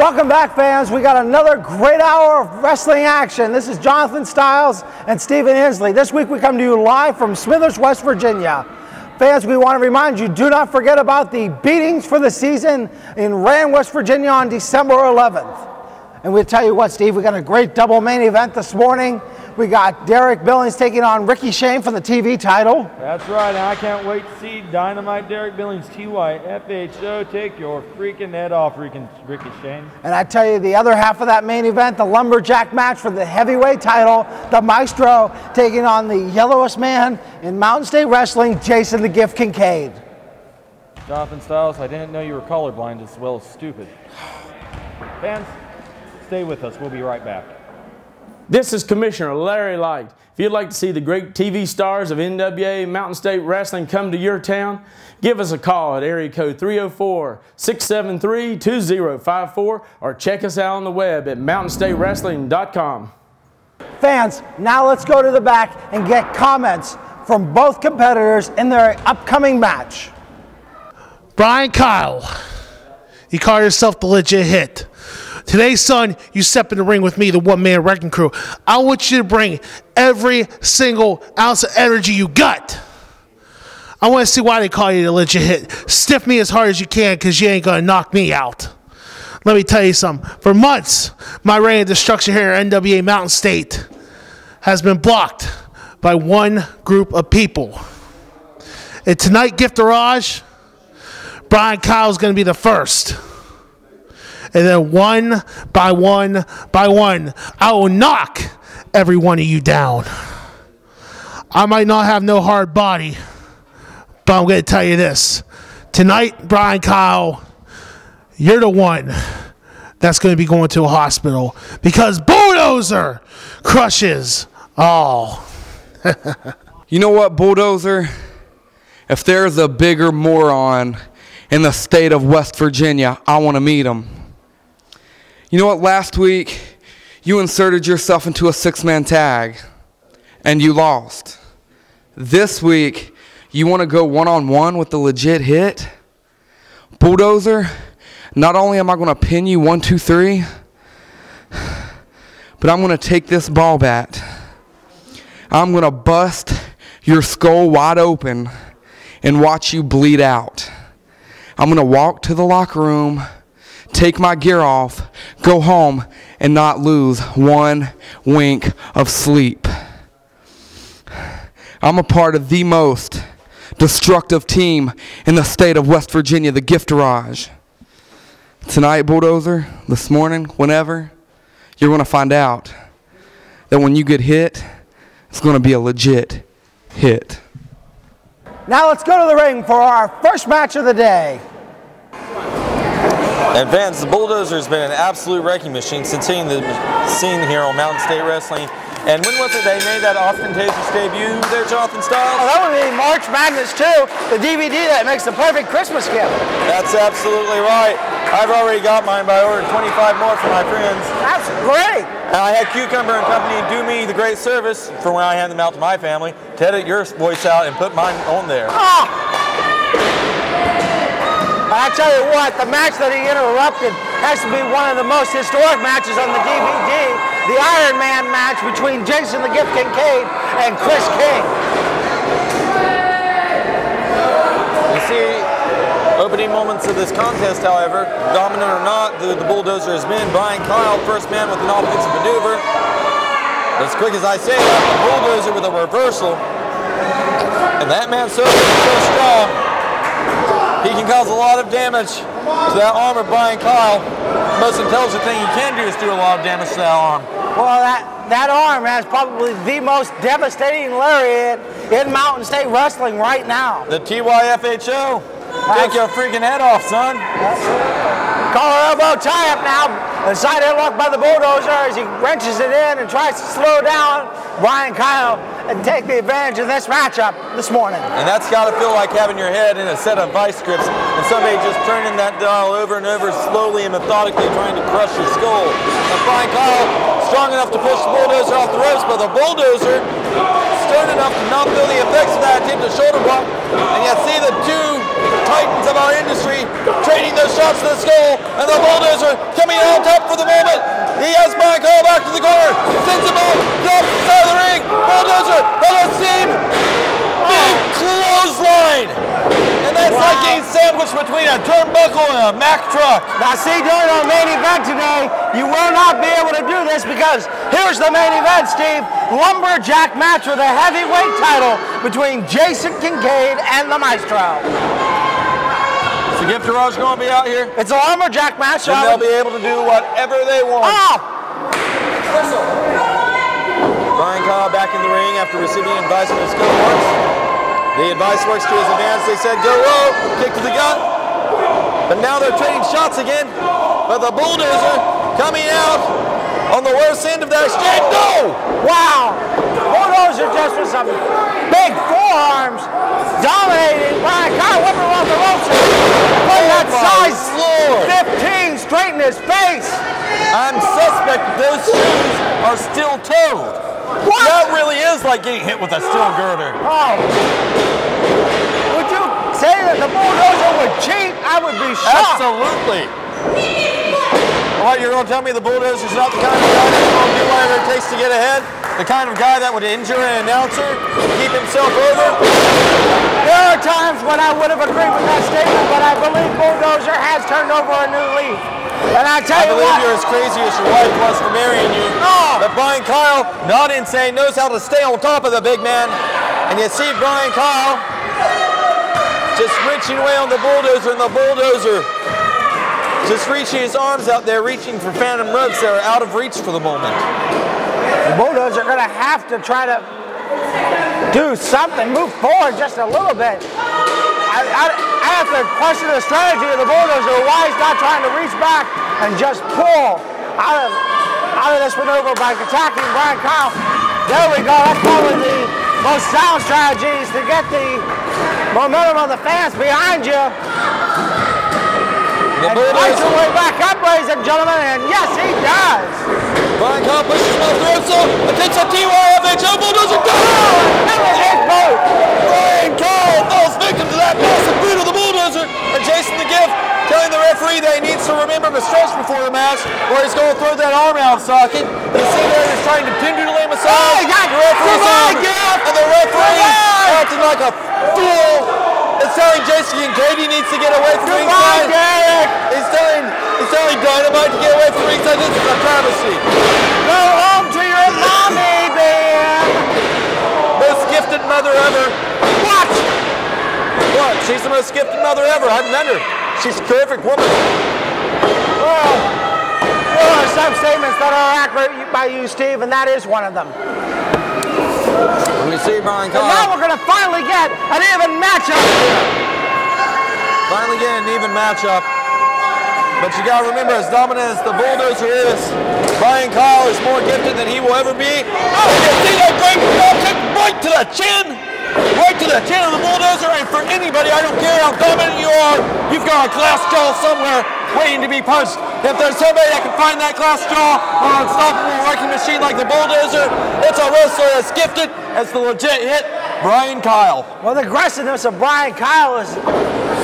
Welcome back, fans. We got another great hour of wrestling action. This is Jonathan Stiles and Stephen Hensley. This week we come to you live from Smithers, West Virginia. Fans, we want to remind you, do not forget about the beatings for the season in Rand, West Virginia on December 11th. And we'll tell you what, Steve, we got a great double main event this morning. We got Derik Billings taking on Ricky Shane for the TV title. That's right, and I can't wait to see Dynamite Derik Billings, TYFHO, take your freaking head off, Ricky Shane. And I tell you, the other half of that main event, the lumberjack match for the heavyweight title, the Maestro taking on the yellowest man in Mountain State Wrestling, Jason the Gift Kincaid. Jonathan Stiles, I didn't know you were colorblind as well as stupid. Fans, stay with us. We'll be right back. This is Commissioner Larry Light. If you'd like to see the great TV stars of NWA Mountain State Wrestling come to your town, give us a call at area code 304-673-2054 or check us out on the web at mountainstatewrestling.com. Fans, now let's go to the back and get comments from both competitors in their upcoming match. Bryan Kyle, you call yourself the legit hit. Today, son, you step in the ring with me, the one-man wrecking crew. I want you to bring every single ounce of energy you got. I want to see why they call you the legit hit. Stiff me as hard as you can because you ain't going to knock me out. Let me tell you something. For months, my reign of destruction here at NWA Mountain State has been blocked by one group of people. And tonight, Gift Garage, Bryan Kyle is going to be the first. And then one by one by one, I will knock every one of you down. I might not have no hard body, but I'm going to tell you this. Tonight, Bryan Kyle, you're the one that's going to be going to a hospital because Bulldozer crushes all. You know what, Bulldozer? If there's a bigger moron in the state of West Virginia, I want to meet him. You know what, last week you inserted yourself into a six-man tag and you lost. This week you want to go one-on-one with the legit hit? Bulldozer, not only am I going to pin you 1, 2, 3, but I'm going to take this ball bat. I'm going to bust your skull wide open and watch you bleed out. I'm going to walk to the locker room, take my gear off, go home, and not lose one wink of sleep. I'm a part of the most destructive team in the state of West Virginia, the Gift Garage. Tonight, Bulldozer, this morning, whenever, you're going to find out that when you get hit, it's going to be a legit hit. Now let's go to the ring for our first match of the day. And fans, the Bulldozer's been an absolute wrecking machine since seeing the scene here on Mountain State Wrestling. And when was it they made that ostentatious debut there, Jonathan Stiles? Oh, that would be March Madness 2, the DVD that makes the perfect Christmas gift. That's absolutely right. I've already got mine, but I ordered 25 more for my friends. That's great. And I had Cucumber and Company do me the great service for when I hand them out to my family to edit your voice out and put mine on there. Oh. I tell you what, the match that he interrupted has to be one of the most historic matches on the DVD, the Iron Man match between Jason the Gift Kincaid and Chris King. You see, opening moments of this contest, however, dominant or not, the Bulldozer has been Bryan Kyle, first man with an offensive maneuver. As quick as I say that, the Bulldozer with a reversal. And that man so strong. He can cause a lot of damage to that arm of Bryan Kyle. The most intelligent thing he can do is do a lot of damage to that arm. Well, that arm has probably the most devastating lariat in Mountain State Wrestling right now. The TYFHO. Take your freaking head off, son. Collar elbow tie up now. A side headlock by the Bulldozer as he wrenches it in and tries to slow down Bryan Kyle and take the advantage of this matchup this morning. And that's got to feel like having your head in a set of vice grips and somebody just turning that dial over and over slowly and methodically trying to crush your skull. And Bryan Kyle strong enough to push the Bulldozer off the ropes, but the Bulldozer stern enough to not feel the effects of that attempted shoulder block. And yet see the two titans of our industry trading those shots to the skull, and the Bulldozer coming on top for the moment. He has Bryan Kyle back to the corner. Sends him off. Drops the side of the ring. Bulldozer. Hello, Steve. Big clothesline. And that's like getting sandwiched between a turnbuckle and a Mack truck. Now see, during our main event today, you will not be able to do this because here's the main event, Steve. Lumberjack match with a heavyweight title between Jason Kincaid and the Maestro. Is the Gift Garage going to be out here? It's a lumberjack match. And they'll be able to do whatever they want. Oh! Bryan Kyle back in the ring after receiving advice from his cohorts. The advice works to his advantage. They said go low, kick to the gut. But now they're trading shots again. But the Bulldozer coming out on the worst end of that exchange. No! Wow! Bulldozer just with some big forearms dominating Bryan Kyle, whipping him off the ropes. Putting that size 15 straight in his face. I'm suspect those shoes are still toed. What? That really is like getting hit with a steel girder. Oh. Would you say that the Bulldozer would cheat? I would be shocked. Absolutely. What, you're going to tell me the Bulldozer's not the kind of guy that's going to do whatever it takes to get ahead? The kind of guy that would injure an announcer, keep himself over? There are times when I would have agreed with that statement, but I believe Bulldozer has turned over a new leaf. And I tell you what, I believe you're as crazy as your wife was for marrying you. Oh. But Bryan Kyle, not insane, knows how to stay on top of the big man. And you see Bryan Kyle just reaching away on the Bulldozer, and the Bulldozer just reaching his arms out there, reaching for phantom ropes that are out of reach for the moment. the Bulldozer are going to have to try to do something, move forward just a little bit. I have to question the strategy of the Bulldozer, why he's not trying to reach back and just pull out of this maneuver by attacking Bryan Kyle. There we go, that's probably the most sound strategies to get the momentum of the fans behind you. And fights your way back up, ladies and gentlemen, and yes, he does. Bryan Kyle pushes him off the ropes, attempts a TYFHO, Bulldozer down! Bryan Kyle falls victim to that massive boot of the Bulldozer, and Jason the Gift telling the referee that he needs to remember to stretch before the match, or he's going to throw that arm out of socket. You see there he's trying to pendulum massage. The referee's on, and the referee acting like a fool. It's telling Jason Kincaid he needs to get away from ringside. He's telling Dynamite to get away from ringside. This is a travesty. Go home to your mommy, man. Most gifted mother ever. What? What? She's the most gifted mother ever. I've met her. She's a terrific woman. Well, there are some statements that are accurate by you, Steve, and that is one of them. We see Bryan Kyle. And now we're going to finally get an even matchup here. Finally get an even matchup. But you got to remember, as dominant as the Bulldozer is, Bryan Kyle is more gifted than he will ever be. Oh, you see that great drop kick right to the chin? Right to the chin of the Bulldozer. And for anybody, I don't care how dominant you are, you've got a glass jaw somewhere waiting to be punched. If there's somebody that can find that glass jaw on an unstoppable wrecking machine like the Bulldozer, it's a wrestler as gifted as the legit hit, Bryan Kyle. Well, the aggressiveness of Bryan Kyle is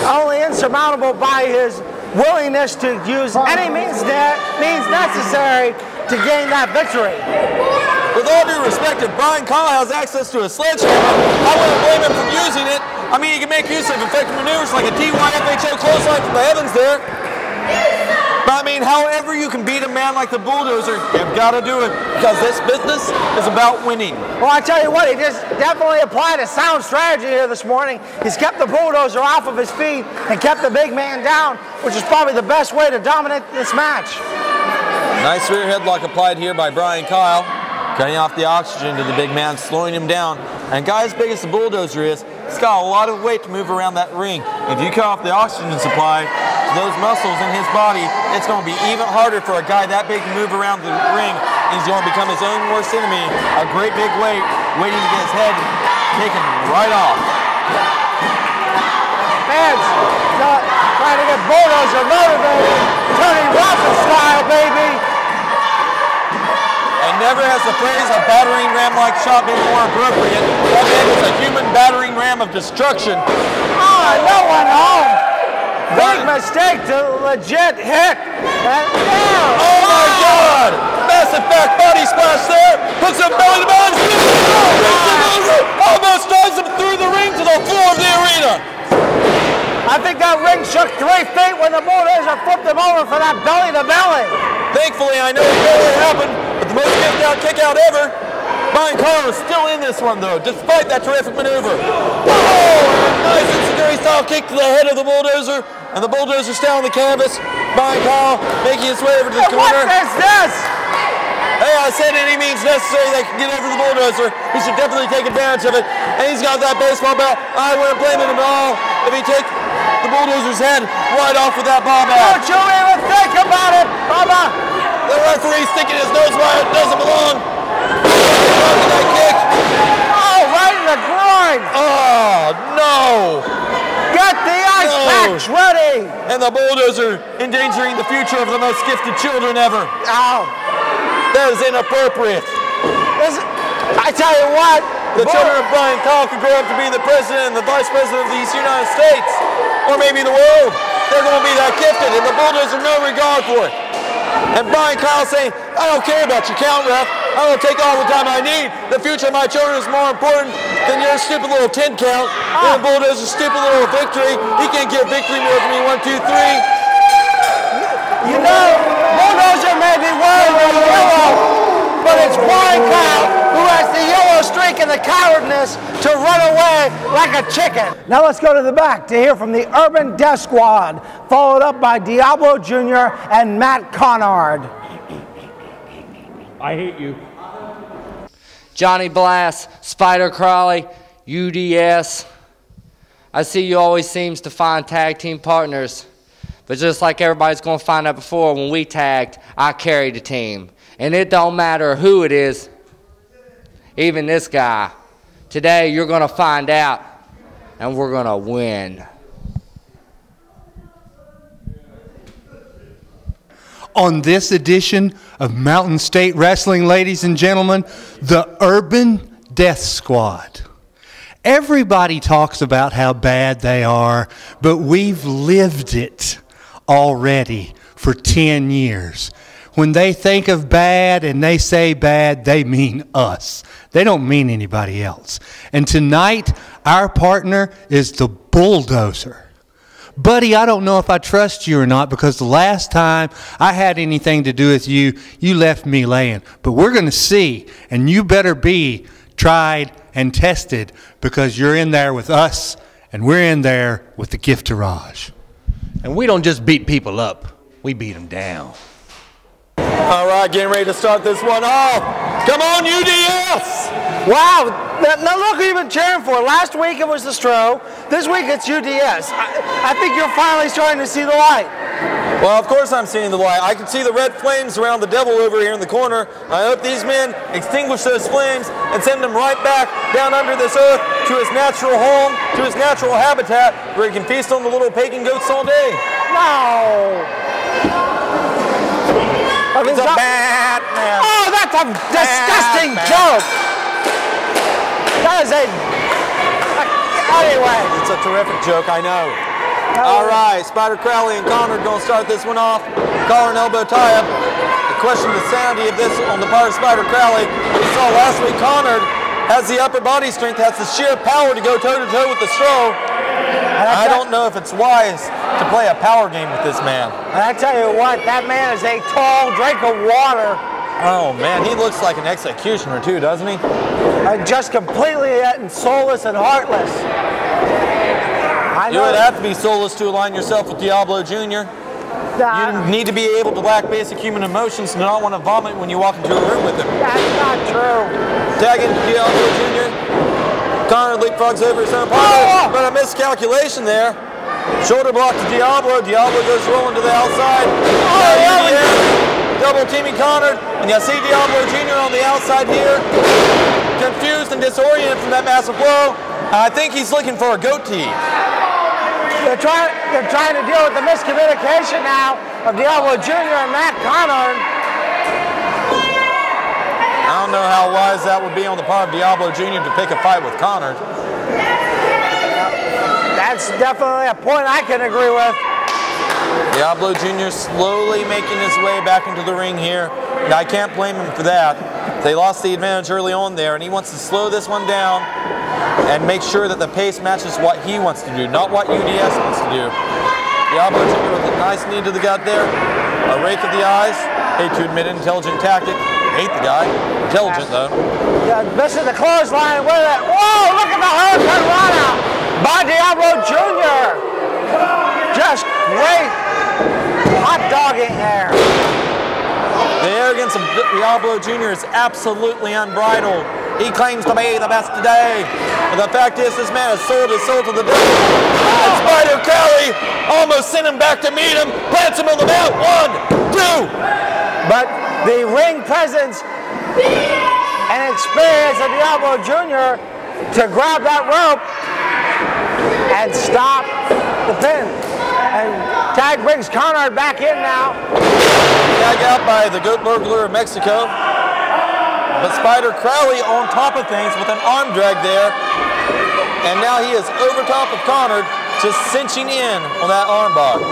only insurmountable by his willingness to use any means necessary to gain that victory. With all due respect, if Bryan Kyle has access to a sledgehammer, I wouldn't blame him for using it. I mean, he can make use of effective maneuvers like a TYFHO clothesline from the heavens there. But I mean, however you can beat a man like the Bulldozer, you've got to do it, because this business is about winning. Well, I tell you what, he just definitely applied a sound strategy here this morning. He's kept the Bulldozer off of his feet and kept the big man down, which is probably the best way to dominate this match. Nice rear headlock applied here by Bryan Kyle, cutting off the oxygen to the big man, slowing him down. And a guy as big as the Bulldozer is, he's got a lot of weight to move around that ring. If you cut off the oxygen supply to those muscles in his body, it's going to be even harder for a guy that big to move around the ring. He's going to become his own worst enemy, a great big weight, waiting to get his head taken right off. Fans trying to get Bulldozer motivated, Tony Robbins style, baby. And never has the phrase a battering ram-like shot been more appropriate. That man is a human battering ram of destruction. Oh, no one home. Big mistake to legit hit. Oh my God! Massive back body splash there. Hooks him belly to belly. Almost drives him through the ring to the floor of the arena. I think that ring shook 3 feet when the Bulldozer flipped him over for that belly to belly. Thankfully, I know it barely happened, but the most kicked out kick out ever. Bryan Conard is still in this one though, despite that terrific maneuver. Oh, nice Enziguri style kick to the head of the Bulldozer, and the Bulldozer still on the canvas. Bryan Conard making his way over to the corner. What is this? Hey, I said any means necessary that can get over the Bulldozer. He should definitely take advantage of it. And he's got that baseball bat. I wouldn't blame him at all if he take the Bulldozer's head right off with that ball bat. Don't you even think about it, Bubba. The referee's sticking his nose where it doesn't belong. That kick. Oh, right in the groin. Oh, no. Get the ice packs ready. And the Bulldozer endangering the future of the most gifted children ever. Ow. That is inappropriate. I tell you what. The children of Bryan Conard could grow up to be the president and the vice president of these United States. Or maybe the world. They're going to be that gifted, and the Bulldozer no regard for it. And Bryan Conard saying, I don't care about your count, ref. I will take all the time I need. The future of my children is more important than your stupid little 10 count. And the Bulldozer's stupid little victory. He can't get victory more than me. 1, 2, 3. You know, Bulldozer may be wearing the yellow, but it's Bryan Conard who has the yellow streak and the cowardness to run away like a chicken. Now let's go to the back to hear from the Urban Death Squad, followed up by Diablo Jr. and Matt Conard. I hate you. Johnny Blast, Spyder Crawley, UDS. I see you always seems to find tag team partners. But just like everybody's going to find out before, when we tagged, I carried the team. And it don't matter who it is, even this guy. Today, you're going to find out, and we're going to win. On this edition of Mountain State Wrestling, ladies and gentlemen, the Urban Death Squad. Everybody talks about how bad they are, but we've lived it already for 10 years. When they think of bad and they say bad, they mean us. They don't mean anybody else. And tonight, our partner is the Bulldozer. Buddy, I don't know if I trust you or not, because the last time I had anything to do with you, you left me laying. But we're going to see, and you better be tried and tested, because you're in there with us, and we're in there with the Gifterage. And we don't just beat people up, we beat them down. All right, getting ready to start this one off. Come on, UDS! Wow, now look who you've been cheering for. Last week it was the Stro. This week it's UDS. I think you're finally starting to see the light. Well, of course I'm seeing the light. I can see the red flames around the devil over here in the corner. I hope these men extinguish those flames and send him right back down under this earth to his natural home, to his natural habitat, where he can feast on the little pagan goats all day. No! He's a bad man. Oh, that's a disgusting joke! That is a... Anyway. It's a terrific joke, I know. All right, Spyder, Crawley, and Conard going to start this one off. Collar and elbow tie-up. The question of the sanity of this on the part of Spyder Crawley. We saw last week Conard has the upper body strength, has the sheer power to go toe-to-toe with the Stro. I don't know if it's wise to play a power game with this man. And I tell you what, that man is a tall drink of water. Oh man, he looks like an executioner too, doesn't he? Just completely soulless and heartless. You would have to be soulless to align yourself with Diablo Jr. You need to be able to lack basic human emotions and not want to vomit when you walk into a room with him. That's not true. Tagging Diablo Jr. Conard leapfrogs over his own partner, but a miscalculation there. Shoulder block to Diablo. Diablo goes rolling to the outside. Double teaming Conard, and you see Diablo Jr. on the outside here, confused and disoriented from that massive blow. I think he's looking for a goat teeth. They're trying to deal with the miscommunication now of Diablo Jr. and Matt Conard. I don't know how wise that would be on the part of Diablo Jr. to pick a fight with Conard. That's definitely a point I can agree with. Diablo Jr. slowly making his way back into the ring here. I can't blame him for that. They lost the advantage early on there, and he wants to slow this one down and make sure that the pace matches what he wants to do, not what UDS wants to do. Diablo Jr. with a nice knee to the gut there. A rake of the eyes. Hate to admit it, intelligent tactic. Hate the guy. Intelligent, though. Yeah, missing the clothesline with it. Whoa, look at the hurricane run by Diablo Jr. Just great hot dogging there. The arrogance of Diablo Jr. is absolutely unbridled. He claims to be the best today. But the fact is, this man has sold his soul to the devil. And Spyder Crawley almost sent him back to meet him. Plants him on the mat. 1, 2. But the ring presence and experience of Diablo Jr. to grab that rope and stop the pin. And tag brings Conard back in now. Tag out by the Goat Burglar of Mexico. But Spyder Crawley on top of things with an arm drag there. And now he is over top of Conard, just cinching in on that arm bar.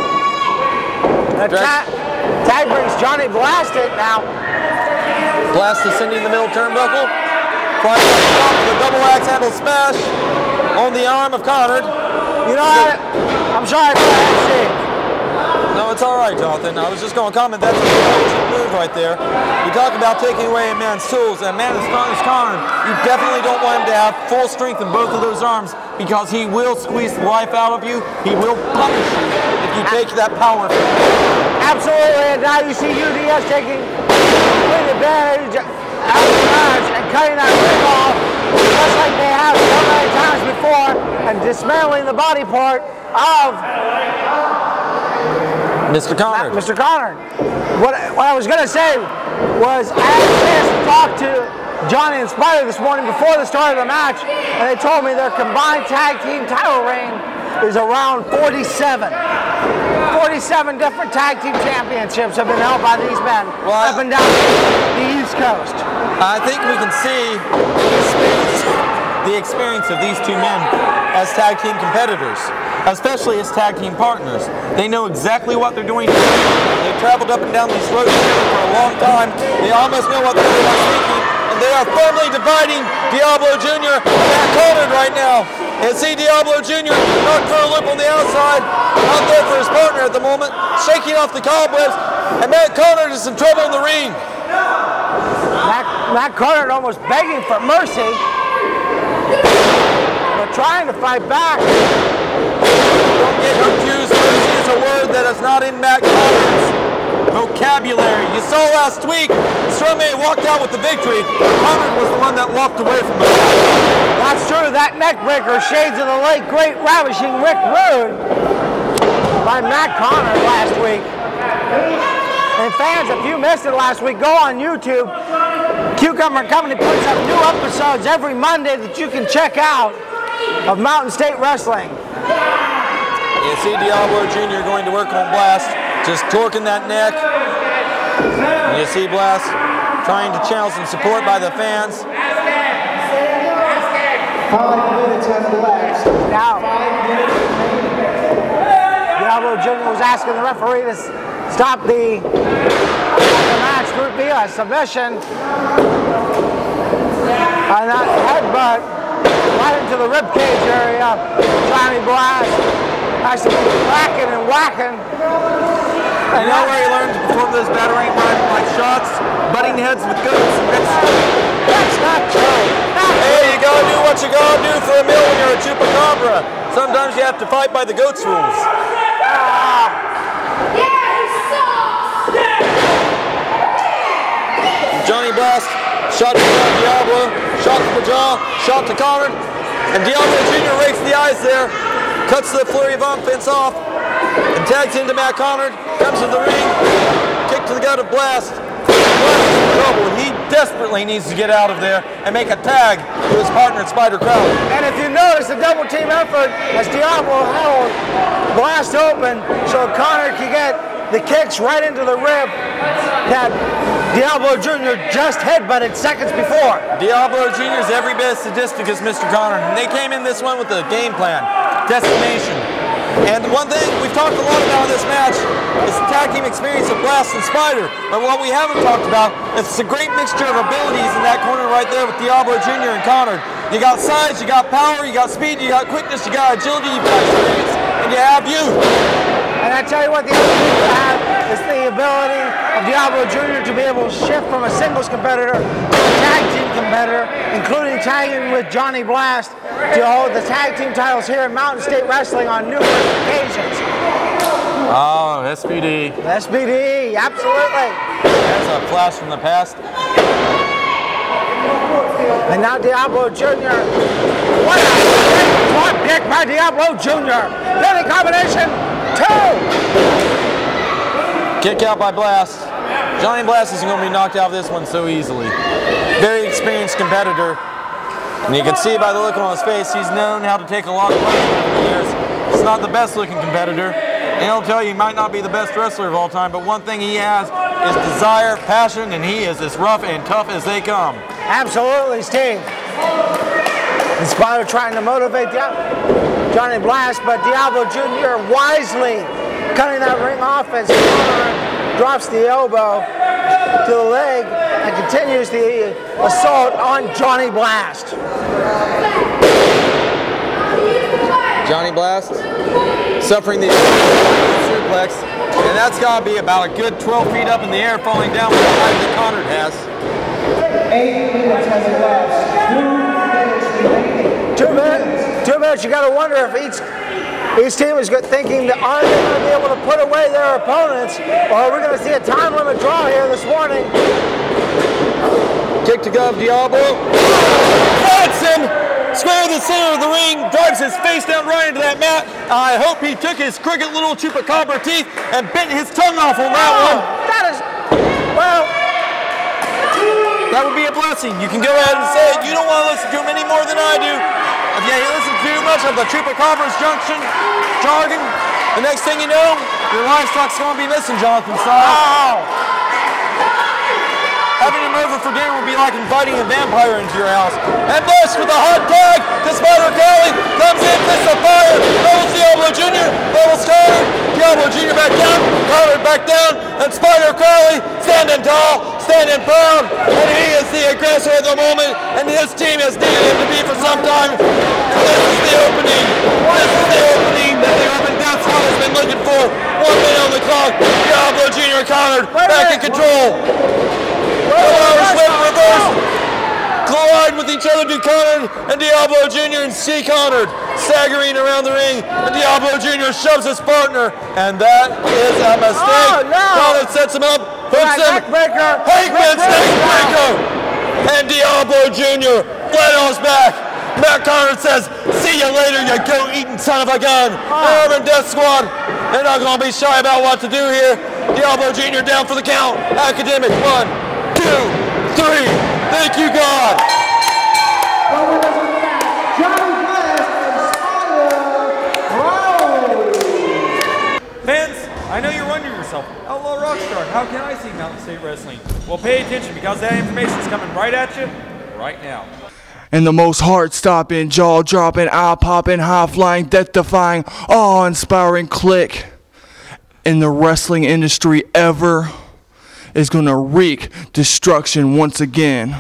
Tag brings Johnny Blast in now. Blast ascending the middle turnbuckle. Flying on the top of the double axe handle smash on the arm of Conard. You know what? I'm sorry for that. No, it's all right, Jonathan. I was just going to comment. That's a intelligent move right there. You talk about taking away a man's tools, and a man as strong as Conard, you definitely don't want him to have full strength in both of those arms because he will squeeze the life out of you. He will punish you if you take that power from him. Absolutely, and now you see UDS taking complete advantage out of the match and cutting that ring off just like they have so many times before and dismantling the body part of Mr. Conard. Mr. Conard. What I was going to say was I had a chance to talk to Johnny and Spyder this morning before the start of the match, and they told me their combined tag team title reign is around 47. 47 different tag team championships have been held by these men up and down the East Coast. I think we can see the experience of these two men as tag team competitors, especially as tag team partners. They know exactly what they're doing. They've traveled up and down these roads together for a long time. They almost know what they're thinking, and they are firmly dividing Diablo Jr. and Matt Conard right now. And see Diablo Jr. not for a loop on the outside, not there for his partner at the moment, shaking off the cobwebs, and Matt Conard is in trouble in the ring. Matt Conard almost begging for mercy, but trying to fight back. Don't get confused. Mercy is a word that is not in Matt Conard's vocabulary. You saw last week, Strowman walked out with the victory. Conard was the one that walked away from it. That's true. That neck breaker, shades of the late great ravishing Rick Rude by Matt Conard last week. And fans, if you missed it last week, go on YouTube. Cucumber Company puts up new episodes every Monday that you can check out of Mountain State Wrestling. You see Diablo Jr. going to work on Blast, just torquing that neck. And you see Blast trying to channel some support by the fans. 5 minutes have elapsed. Now, Diablo Jr. was asking the referee to stop the match via submission. And that headbutt right into the ribcage area. Johnny Blast actually whacking and whacking. You know where he learned to perform those battering like shots? Butting heads with goats. That's not true. Hey, you gotta do what you gotta do for a meal when you're a chupacabra. Sometimes you have to fight by the goat's rules. Johnny Blast shot to Diablo, shot to the jaw, shot to Conard, and Diablo Jr. rakes the eyes there, cuts the flurry of offense off, and tags into Matt Conard, comes to the ring, kick to the gut of Blast. Blast is in trouble. He desperately needs to get out of there and make a tag to his partner at Spyder Crawley. And if you notice, the double team effort as Diablo held Blast open so Conard could get the kicks right into the rib that Diablo Jr. just headbutted seconds before. Diablo Jr. is every bit as sadistic as Mr. Conard, and they came in this one with a game plan, destination. And one thing we've talked a lot about in this match is the tag team experience of Blast and Spyder. But what we haven't talked about is it's a great mixture of abilities in that corner right there with Diablo Jr. and Conard. You got size, you got power, you got speed, you got quickness, you got agility, you've got experience, and you have youth. And I tell you what, the other thing you have is the ability of Diablo Jr. to be able to shift from a singles competitor to a tag team competitor, including tagging with Johnny Blast to hold the tag team titles here in Mountain State Wrestling on numerous occasions. Oh, SBD. SBD, absolutely. That's a flash from the past. And now Diablo Jr. What a great drop kick by Diablo Jr. Then a combination, 2. Kick out by Blast. Johnny Blast isn't going to be knocked out of this one so easily. Very experienced competitor. And you can see by the look on his face, he's known how to take a lot of punishment over the years. He's not the best looking competitor. And he'll tell you he might not be the best wrestler of all time, but one thing he has is desire, passion, and he is as rough and tough as they come. Absolutely, Steve. And Spyder trying to motivate Johnny Blast, but Diablo Jr. wisely cutting that ring off as Conard drops the elbow to the leg and continues the assault on Johnny Blast. Johnny Blast suffering the suplex, and that's got to be about a good 12 feet up in the air, falling down with the height that Conard has. 8 minutes has elapsed. 2 minutes. 2 minutes. You got to wonder if each team is thinking that are they going to be able to put away their opponents, or are we going to see a time limit draw here this morning? Kick to go of Diablo. Plants him square in the center of the ring, drives his face down right into that mat. I hope he took his crooked little chupacabra teeth and bit his tongue off on that one. That is, well, that would be a blessing. You can go ahead and say it. You don't want to listen to him any more than I do. If you listen too much of the Chupacabra's jargon, the next thing you know, your livestock's going to be missing, Jonathan Stiles. Having him over for dinner would be like inviting a vampire into your house. And Bush with a hot tag to Spyder Crawley, comes in, fists of fire, levels Diablo Jr., levels Conard, Diablo Jr. back down, Conard back down, and Spyder Crawley standing tall, standing proud, and he is the aggressor at the moment, and his team has needed him to be for some time. And this is the opening. This is the opening that the Urban Death Squad has been looking for. 1 minute on the clock. Diablo Jr. and Conard back in control. Reverse. Collide with each other, do Conard and Diablo Jr. and see Conard staggering around the ring, and Diablo Jr. shoves his partner, and that is a mistake. Oh, no. Conard sets him up, hooks him, Hankman's neckbreaker, and Diablo Jr. flat on his back. Matt Conard says, "See you later, you goat-eating son of a gun." Urban Death Squad, they're not going to be shy about what to do here. Diablo Jr. down for the count. Academic, 1, 2, 3. Thank you, God. Fans, I know you're wondering yourself, Outlaw Rockstar, how can I see Mountain State Wrestling? Well, pay attention because that information is coming right at you right now. And the most heart-stopping, jaw-dropping, eye-popping, high-flying, death-defying, awe-inspiring click in the wrestling industry ever is going to wreak destruction once again.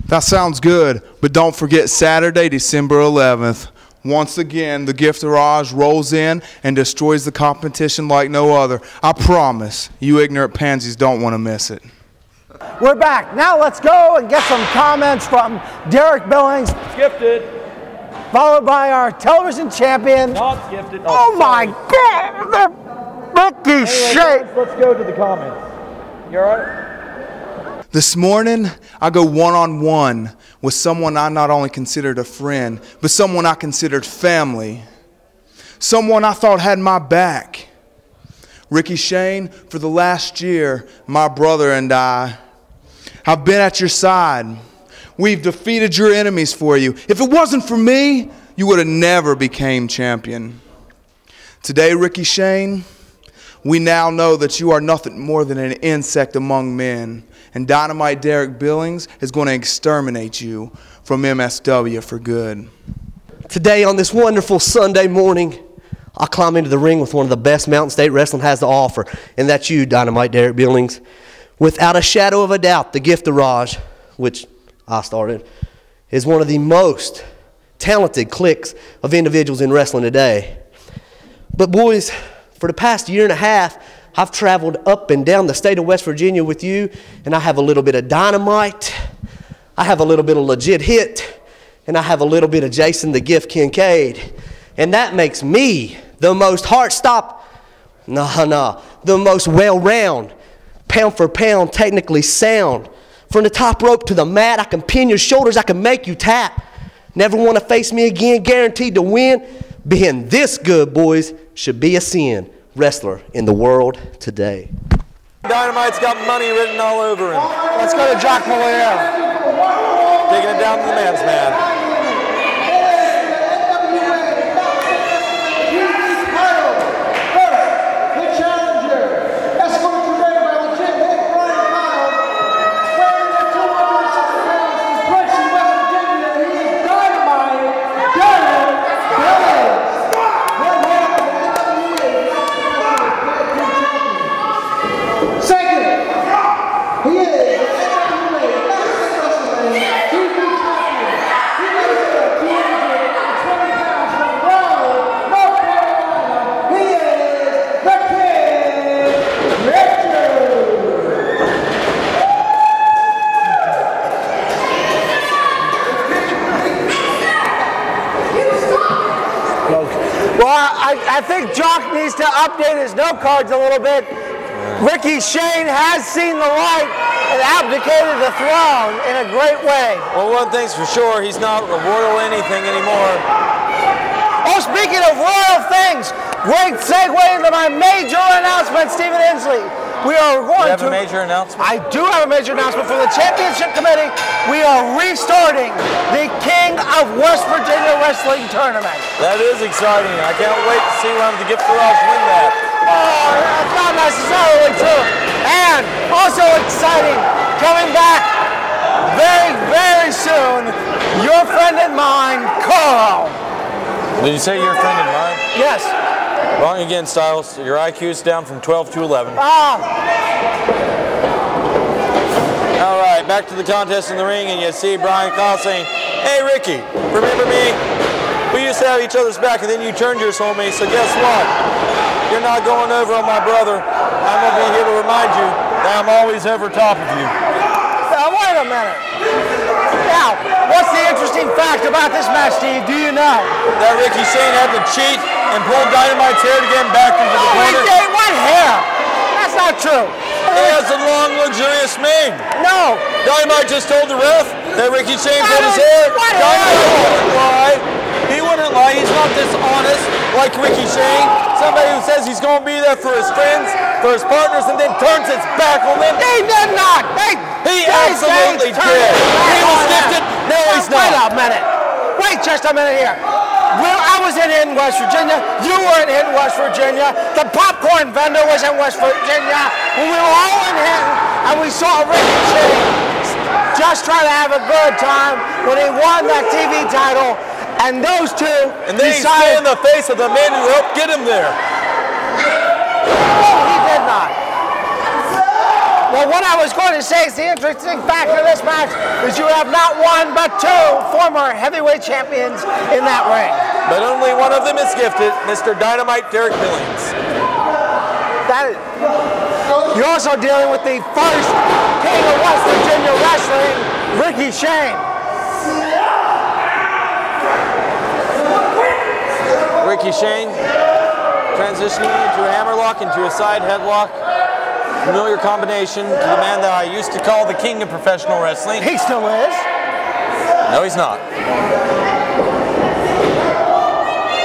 That sounds good, but don't forget Saturday, December 11th. Once again, the Gift of Raj rolls in and destroys the competition like no other. I promise, you ignorant pansies don't want to miss it. We're back. Now let's go and get some comments from Derik Billings, Gifted. followed by our television champion. Not gifted. Oh my God, the monkey shape. Let's go to the comments. You all right? This morning, I go one-on-one with someone I not only considered a friend, but someone I considered family. Someone I thought had my back. Ricky Shane, for the last year, my brother and I have been at your side. We've defeated your enemies for you. If it wasn't for me, you would have never became champion. Today, Ricky Shane, we now know that you are nothing more than an insect among men, and Dynamite Derik Billings is going to exterminate you from MSW for good. Today, on this wonderful Sunday morning, I climb into the ring with one of the best Mountain State Wrestling has to offer, and that's you, Dynamite Derik Billings. Without a shadow of a doubt, the Gift of Raj, which I started, is one of the most talented cliques of individuals in wrestling today. But boys, for the past year and a half, I've traveled up and down the state of West Virginia with you, and I have a little bit of Dynamite, I have a little bit of Legit Hit, and I have a little bit of Jason the Gift Kincaid. And that makes me the most the most well-round, pound for pound, technically sound. From the top rope to the mat, I can pin your shoulders, I can make you tap. Never want to face me again, guaranteed to win. Being this good, boys, should be a sin. Wrestler in the world today. Dynamite's got money written all over him. Let's go to Jock Malaire. Taking it down to the man's man. I think Jock needs to update his note cards a little bit. Ricky Shane has seen the light and abdicated the throne in a great way. Well, one thing's for sure, he's not a royal anything anymore. Oh, speaking of royal things, great segue into my major announcement, Stephen Inslee. We are going You have a major announcement? I do have a major announcement for the Championship Committee. We are restarting the King of West Virginia Wrestling Tournament. That is exciting. I can't wait to see when the Gift of Raj win that. Oh, that's not necessarily true. And also exciting, coming back very, very soon, your friend and mine, Carl. Did you say your friend and mine? Yes. Wrong again, Styles. Your IQ's down from 12 to 11. Ah. All right, back to the contest in the ring, and you see Bryan Kyle saying, "Hey, Ricky, remember me? We used to have each other's back, and then you turned yours on me, so guess what? You're not going over on my brother. I'm going to be here to remind you that I'm always over top of you." Now, wait a minute. Now, what's the interesting fact about this match, Steve? Do you know? That Ricky Shane had to cheat and pull Dynamite's hair to get him back into the corner. What hair? That's not true. He has a long, luxurious mane. No. Dynamite just told the ref that Ricky Shane pulled his hair. Dynamite wouldn't lie. He wouldn't lie. He's not dishonest like Ricky Shane. Somebody who says he's going to be there for his friends, for his partners, and then turns his back on them. He did not. He absolutely did. He was gifted. No, he's not. Wait a minute. Wait just a minute here. Well, I was in West Virginia. You weren't in West Virginia. The popcorn vendor was in West Virginia. We were all in Hinton, and we saw Ricky Shane just trying to have a good time when he won that TV title. And those two And then he spit in the face of the man who helped get him there. No, he did not. Well, what I was going to say is the interesting fact of this match is you have not one but two former heavyweight champions in that ring. But only one of them is gifted, Mr. Dynamite Derik Billings. You're also dealing with the first King of West Virginia Wrestling, Ricky Shane. Ricky Shane transitioning into a hammerlock, into a side headlock. Familiar combination to the man that I used to call the king of professional wrestling. He still is. No, he's not.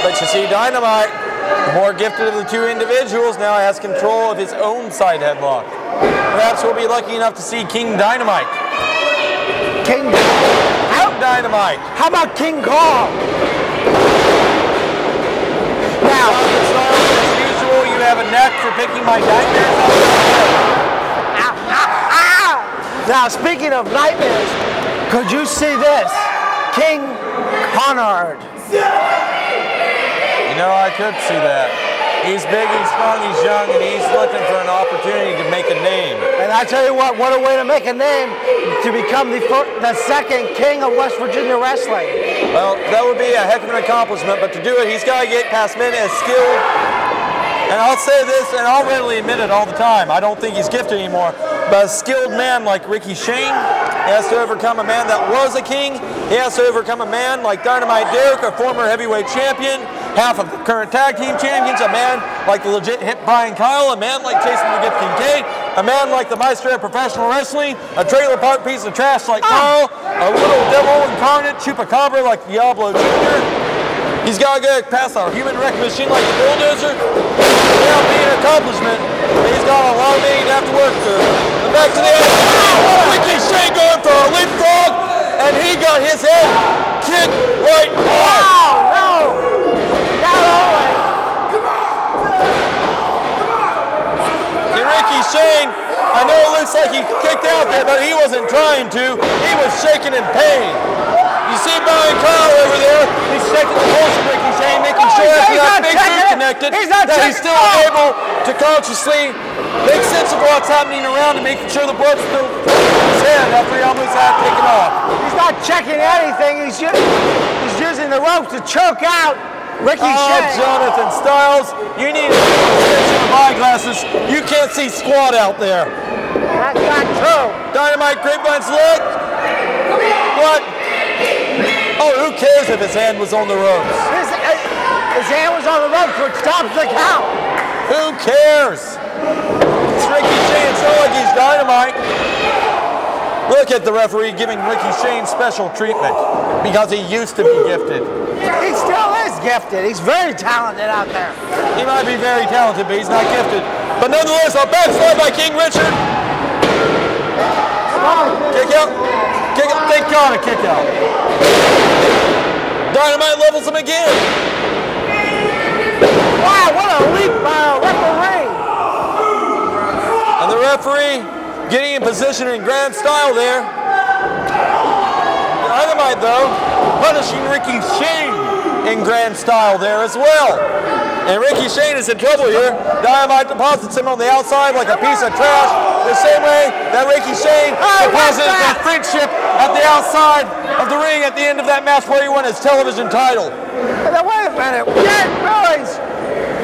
But you see, Dynamite, the more gifted of the two individuals, now has control of his own side headlock. Perhaps we'll be lucky enough to see King Dynamite. King Dynamite. How about King Kong? Now, as usual, you have a knack for picking my nightmares up. Now, speaking of nightmares, could you see this? King Conard. You know, I could see that. He's big, he's strong, he's young, and he's looking for an opportunity to make a name. And I tell you what a way to make a name, to become the second king of West Virginia wrestling. Well, that would be a heck of an accomplishment, but to do it, he's got to get past men as skilled. And I'll say this, and I'll readily admit it all the time, I don't think he's gifted anymore, but a skilled man like Ricky Shane, he has to overcome a man that was a king. He has to overcome a man like Dynamite Derik, a former heavyweight champion, half of the current tag team champions, a man like the legit hit Bryan Kyle, a man like Jason the Gift Kincaid, a man like the Maestro of professional wrestling, a trailer park piece of trash like Kyle, a little devil incarnate chupacabra like Diablo Jr. He's got to get past our human wrecking machine like the Bulldozer. That'll be an accomplishment. He's got a lot of men he'd have to work through. And back to the end. Ricky Shane going for a leapfrog, and he got his head kicked right off. Oh, no! Not always. And Ricky Shane, I know it looks like he kicked out there, but he wasn't trying to. He was shaking in pain. You see Bryan Kyle over there, he's shaking the pulse of Ricky Shane, making sure that that big boot connected, that he's still able to consciously make sense of what's happening around and making sure the blood's still in his head after he almost had it taken off. He's not checking anything, he's using the ropes to choke out Ricky Shane. Jonathan Styles, you need to get your eyeglasses. You can't see squat out there. That's not true. Dynamite Grapevine's leg. What? Oh, who cares if his hand was on the ropes? His hand was on the ropes, which stops the count. Who cares? It's Ricky Shane. It's not like he's Dynamite. Look at the referee giving Ricky Shane special treatment because he used to be gifted. He still is gifted. He's very talented out there. He might be very talented, but he's not gifted. But nonetheless, a backslide by King Richard. Kick out. Kick out. Thank God, a kick out. Dynamite levels him again. Wow, what a leap by a referee. And the referee getting in position in grand style there. Dynamite, though, punishing Ricky Shane in grand style there as well. And Ricky Shane is in trouble here. Dynamite deposits him on the outside like a piece of trash, the same way that Ricky Shane deposits his friendship at the outside of the ring at the end of that match where he won his television title. And then wait a minute, Billings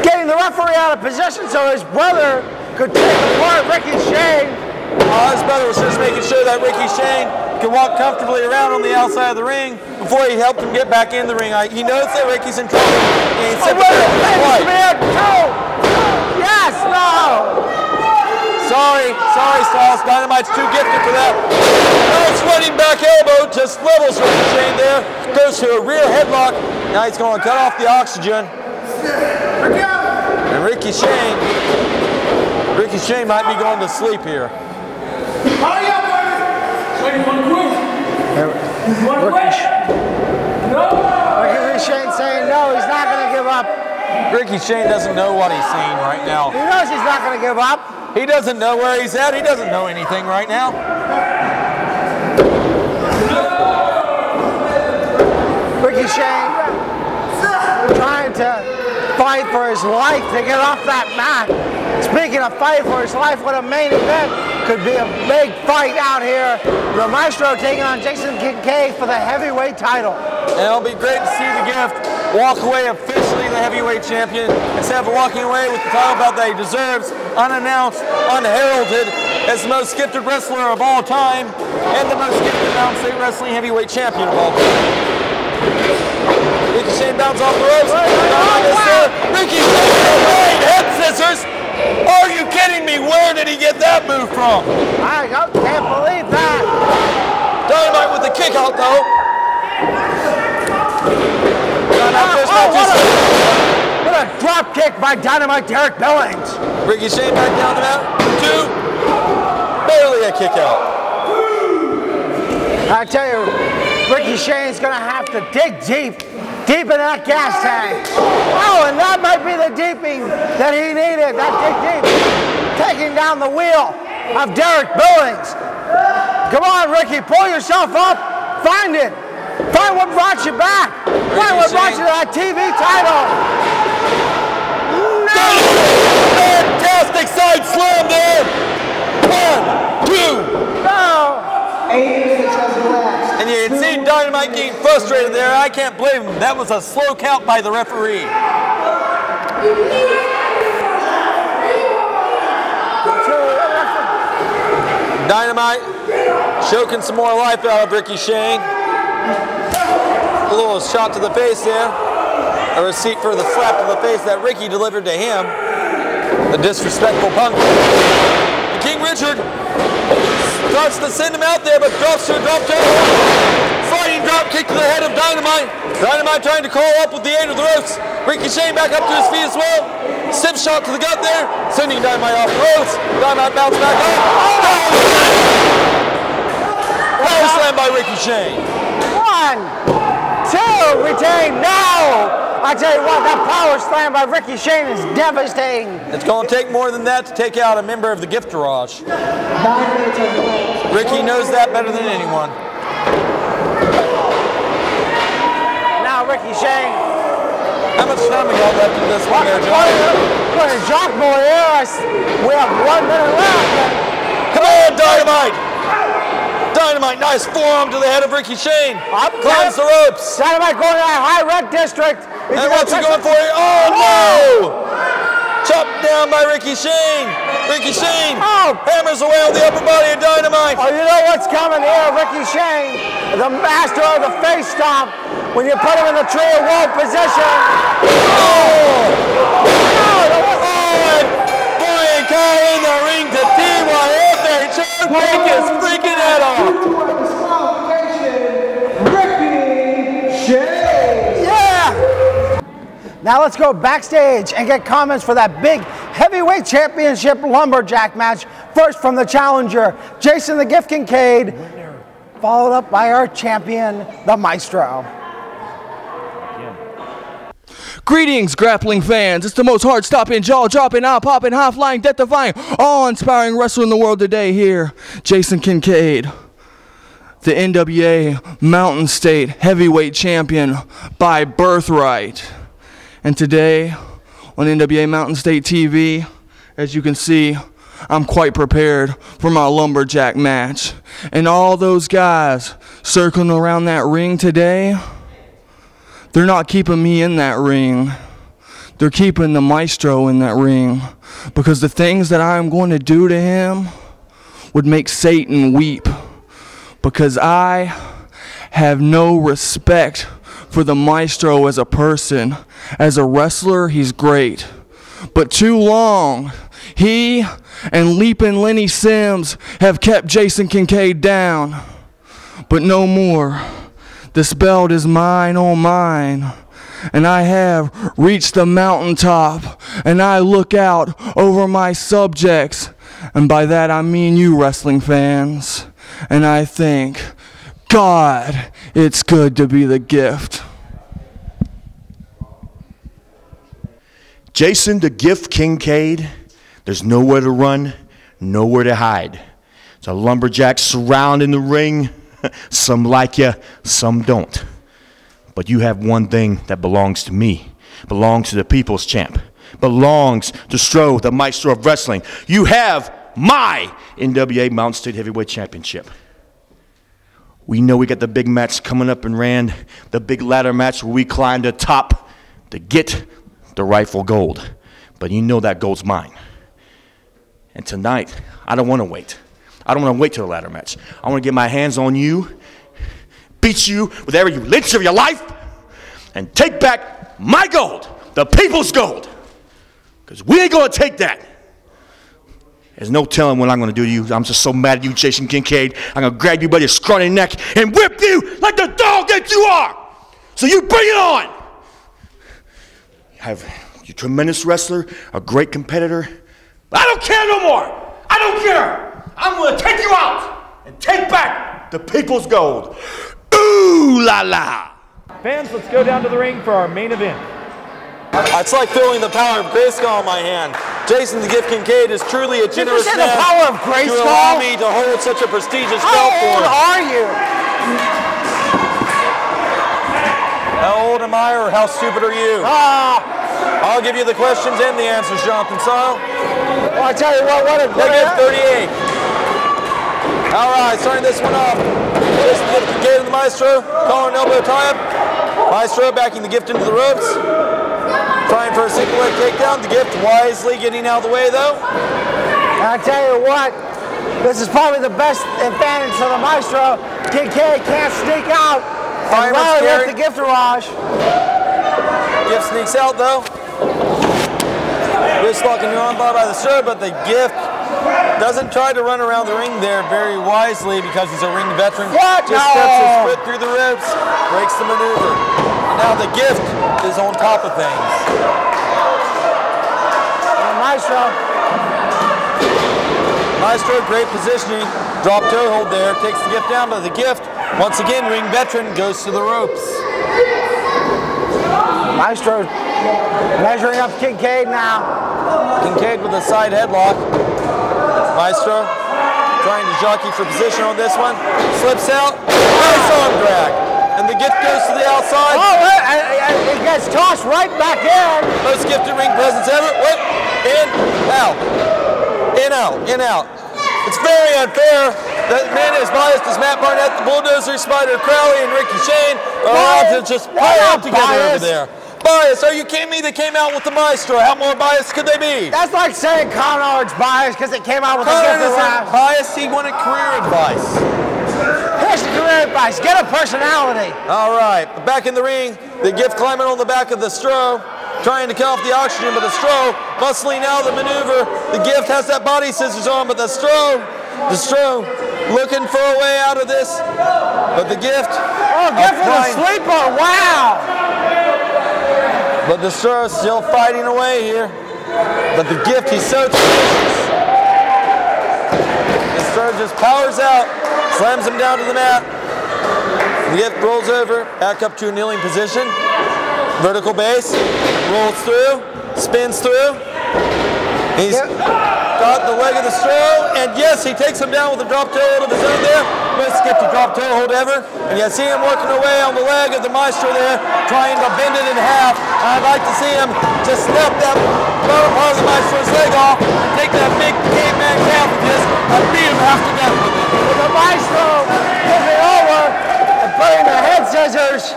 getting the referee out of position so his brother could take apart Ricky Shane. His brother was just making sure that Ricky Shane could walk comfortably around on the outside of the ring before he helped him get back in the ring. He knows that Ricky's in trouble. And he said, yes, no. Sorry, Styles. Dynamite's too gifted for that. Nice running back elbow, just levels Ricky Shane there. Goes to a rear headlock. Now he's going to cut off the oxygen. And Ricky Shane might be going to sleep here. Ricky Shane saying no, he's not going to give up. Ricky Shane doesn't know what he's seeing right now. He knows he's not going to give up. He doesn't know where he's at. He doesn't know anything right now. Ricky Shane trying to fight for his life to get off that mat. Speaking of fight for his life, what a main event. Could be a big fight out here. The Maestro taking on Jason Kincaid for the heavyweight title. And it'll be great to see the Gift walk away officially the heavyweight champion instead of walking away with the title belt that he deserves, unannounced, unheralded, as the most gifted wrestler of all time and the most gifted Mountain State Wrestling heavyweight champion of all time. Ricky Shane bounces off the ropes. Ricky Shane, head scissors. Are you kidding me? Where did he get that move from? I can't believe that. Dynamite with the kick out though. What a drop kick by Dynamite Derik Billings. Ricky Shane back down to that. 2. Barely a kick out. I tell you, Ricky Shane's going to have to dig deep in that gas tank. Oh, and that might be the deeping that he needed, that dig deep. Taking down the wheel of Derik Billings. Come on, Ricky, pull yourself up. Find it. Find what brought you back. Find what brought you to that TV title. Fantastic side slam there. 1, 2. No. 8 minutes has elapsed. And you can see Dynamite getting frustrated there. I can't blame him. That was a slow count by the referee. Dynamite choking some more life out of Ricky Shane. A little shot to the face there. A receipt for the slap to the face that Ricky delivered to him. The disrespectful punk. And King Richard starts to send him out there, but drops to a drop toe. Sliding drop kick to the head of Dynamite. Dynamite trying to call up with the aid of the ropes. Ricky Shane back up to his feet as well. Stiff shot to the gut there, sending Dynamite off the ropes. Dynamite bounce back up. Power slam by Ricky Shane. 1, 2, retain. No! I tell you what, that power slam by Ricky Shane is devastating. It's going to take more than that to take out a member of the Gift Garage. Ricky knows that better than anyone. Now Ricky Shane. How much time we got left in this one there, John? Put a jock boy here. We have 1 minute left. Come on, Dynamite! Dynamite, nice forearm to the head of Ricky Shane. Climbs the ropes. Dynamite going to that high red district. And what's he going for? Oh no! Chopped down by Ricky Shane. Ricky Shane hammers away on the upper body of Dynamite. Oh, you know what's coming here, Ricky Shane, the master of the face stomp. When you put him in the tree of woe position. And Bryan Kyle in the ring to TYF there. John Pick his freaking head off. Now let's go backstage and get comments for that big heavyweight championship lumberjack match. First from the challenger, Jason the Gift Kincaid, followed up by our champion, the Maestro. Greetings, grappling fans. It's the most heart-stopping, jaw-dropping, eye-popping, high-flying, death-defying, awe-inspiring wrestler in the world today here, Jason Kincaid, the NWA Mountain State Heavyweight Champion by birthright. And today, on NWA Mountain State TV, as you can see, I'm quite prepared for my lumberjack match. And all those guys circling around that ring today, they're not keeping me in that ring. They're keeping the Maestro in that ring. Because the things that I'm going to do to him would make Satan weep. Because I have no respect for the Maestro as a person. As a wrestler, he's great. But too long, he and Leapin' Lenny Sims have kept Jason Kincaid down. But no more. This belt is mine, oh mine. And I have reached the mountaintop. And I look out over my subjects. And by that I mean you wrestling fans. And I think, God, it's good to be the Gift. Jason the Gift Kincaid, there's nowhere to run, nowhere to hide. It's a lumberjack surrounding the ring. Some like you, some don't. But you have one thing that belongs to me, belongs to the people's champ, belongs to Stro, the Maestro of wrestling. You have my NWA Mountain State Heavyweight Championship. We know we got the big match coming up in Rand, the big ladder match where we climb the top to get the rightful gold. But you know that gold's mine. And tonight, I don't want to wait. I don't want to wait till the ladder match. I want to get my hands on you, beat you with every inch of your life, and take back my gold, the people's gold. Because we ain't going to take that. There's no telling what I'm going to do to you. I'm just so mad at you, Jason Kincaid. I'm going to grab you by your scrawny neck and whip you like the dog that you are. So you bring it on. You're a tremendous wrestler, a great competitor. But I don't care no more. I don't care. I'm going to take you out and take back the people's gold. Ooh la la. Fans, let's go down to the ring for our main event. It's like feeling the power of Grayskull in my hand. Jason the Gift Kincaid is truly a generous man the power of to allow me to hold such a prestigious belt for him. How old are you? How old am I, or how stupid are you? I'll give you the questions and the answers, Jonathan Sile. Well, I tell you what a great... -38. All right, starting this one off. Just the gift Kincaid and the Maestro. Collar and elbow tie-up. Maestro backing the gift into the ropes. Trying for a single leg takedown. The gift wisely getting out of the way, though. And I tell you what, this is probably the best advantage for the Maestro. Kincaid can't sneak out. And Rally with the gift barrage. Gift sneaks out, though. Wrist lock and your arm bar by the stir, but the gift doesn't try to run around the ring there very wisely because he's a ring veteran. What? Just steps his foot through the ropes, breaks the maneuver. And now the gift is on top of things. Maestro, great positioning. Drop toe hold there, takes the gift down, but the gift, once again, ring veteran, goes to the ropes. Maestro measuring up Kincaid now. Kincaid with a side headlock. Maestro trying to jockey for position on this one. Slips out. Nice arm drag. And the gift goes to the outside. Oh, it gets tossed right back in. Most gifted ring presence ever. What? In, out. In, out. In, out. It's very unfair. The man is biased as Matt Barnett, the Bulldozer, Spyder, Crawley, and Ricky Shane are allowed to just pile up together over there. Bias, are you kidding me? They came out with the Maestro. How more biased could they be? That's like saying Conard's biased because it came out with Conard the gift isn't biased. He wanted career advice. Here's the career advice. Get a personality. All right, back in the ring. The gift climbing on the back of the Stro, trying to cut off the oxygen, but the Stro muscling out of the maneuver. The gift has that body scissors on, but the Stro looking for a way out of this. But the gift. Oh, gift for the sleeper. Wow. But the Stro still fighting away here. But the gift, he's so tenacious. The Stro just powers out, slams him down to the mat. The gift rolls over, back up to a kneeling position. Vertical base, rolls through, spins through. He's got the leg of the Stro, and yes, he takes him down with a drop toe hold of his own there. Most skip the drop toe hold ever. And you see him working away on the leg of the Maestro there, trying to bend it in half. I'd like to see him just snap that bottom part of the Maestro's leg off and take that big caveman calf of his and beat him half to death with it. The Maestro moving over and putting the head scissors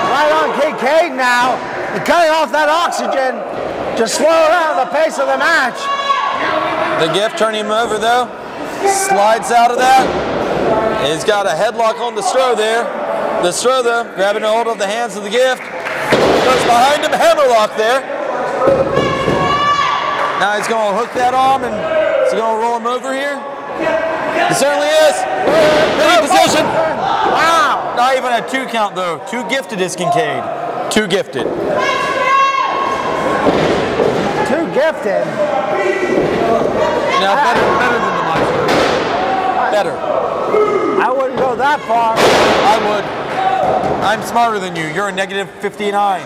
right on Kincaid now and cutting off that oxygen to slow down the pace of the match. The gift turning him over though, slides out of that. He's got a headlock on the Stro there. The Stro though, grabbing a hold of the hands of the gift. Goes behind him, hammerlock there. Now he's going to hook that arm and is he going to roll him over here? He certainly is. Mini position. Wow. Not even a 2 count though. Too gifted is Kincaid. Too gifted. Too gifted. Now better than the Maestro. Better. I wouldn't go that far. I would. I'm smarter than you. You're a -59.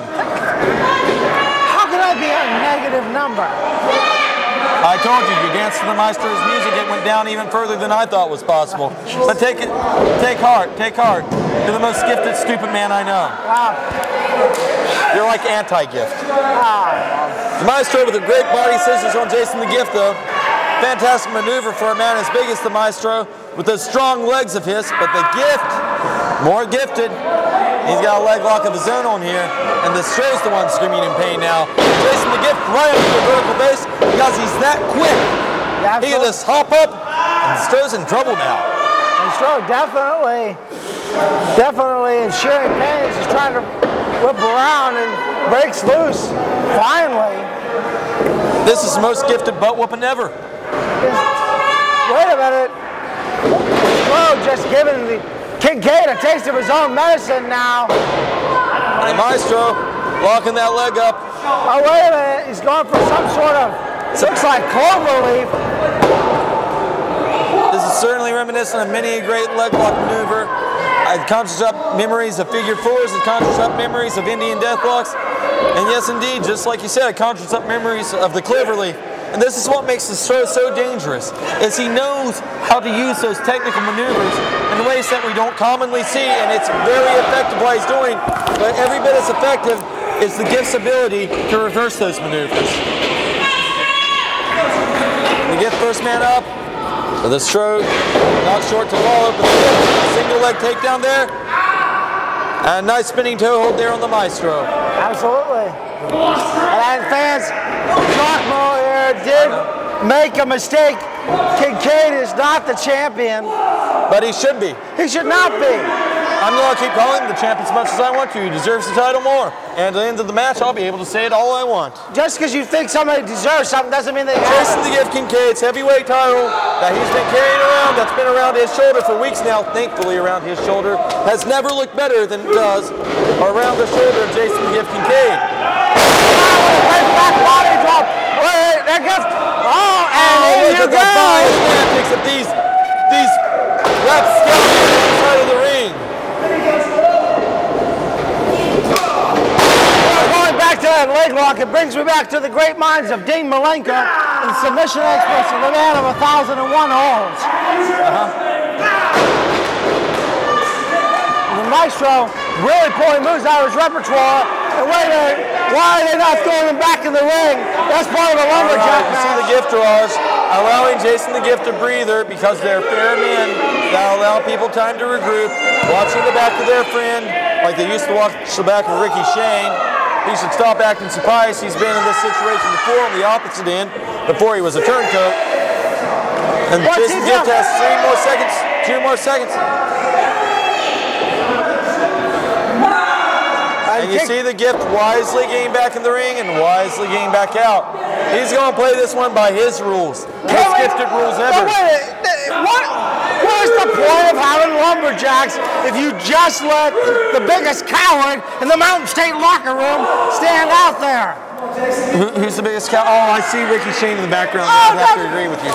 How can I be a negative number? I told you, you danced to the Maestro's music. It went down even further than I thought was possible. But take heart. You're the most gifted, stupid man I know. Wow. You're like anti-gift. The Maestro with a great body scissors on Jason the Gift, though. Fantastic maneuver for a man as big as the Maestro with those strong legs of his. But the gift, more gifted. He's got a leg lock of his own on here. And the Stro's the one screaming in pain now. Jason the Gift right up to the vertical base because he's that quick. Yeah, he can just hop up and the Stro's in trouble now. And Stro definitely in sheer pain. He's trying to whip around and breaks loose. Finally. This is the most gifted butt whooping ever. Wait a minute. Stro just giving the Kincaid a taste of his own medicine now. And Maestro locking that leg up. Oh, wait a minute. He's going for some sort of, looks like clover leaf. This is certainly reminiscent of many a great leg lock maneuver. It conjures up memories of figure fours. It conjures up memories of Indian death blocks. And yes, indeed, just like you said, it conjures up memories of the clover leaf. And this is what makes the Stro so dangerous, is he knows how to use those technical maneuvers in ways that we don't commonly see, and it's very effective what he's doing, but every bit as effective is the Gift's ability to reverse those maneuvers. The Gift first man up with a stroke, not short to wall open. Single leg takedown there. And a nice spinning toe hold there on the Maestro. Absolutely. And fans, Jockmo here did make a mistake. Kincaid is not the champion. But he should be. He should not be. I'm going to keep calling him the champ as much as I want to. He deserves the title more. And at the end of the match, I'll be able to say it all I want. Just because you think somebody deserves something doesn't mean they have Jason the Gift Kincaid's heavyweight title that he's been carrying around, that's been around his shoulder for weeks now, thankfully around his shoulder, has never looked better than it does around the shoulder of Jason the Gift Kincaid. Right back body drop. Wait, that Gift. Oh, and in you look at the fine antics of these rapscallions inside of the ring. Going back to that leg lock, it brings me back to the great minds of Dean Malenko and the submission experts of the man of 1,001 holds. The Maestro really pulling moves out of his repertoire. And wait a minute, why are they not throwing him back in the ring? That's part of the lumberjack match. You see the Gift draws, allowing Jason the Gift a breather because they're fair men that allow people time to regroup, watching the back of their friend like they used to watch the back of Ricky Shane. He should stop acting surprised. He's been in this situation before on the opposite end, before he was a turncoat. And Jason the Gift has 3 more seconds, 2 more seconds. And you see the Gift wisely getting back in the ring and wisely getting back out. He's going to play this one by his rules. Most gifted rules ever. What is the point of having lumberjacks if you just let the biggest coward in the Mountain State locker room stand out there? Who's the biggest coward? Oh, I see Ricky Shane in the background. I have to agree with you.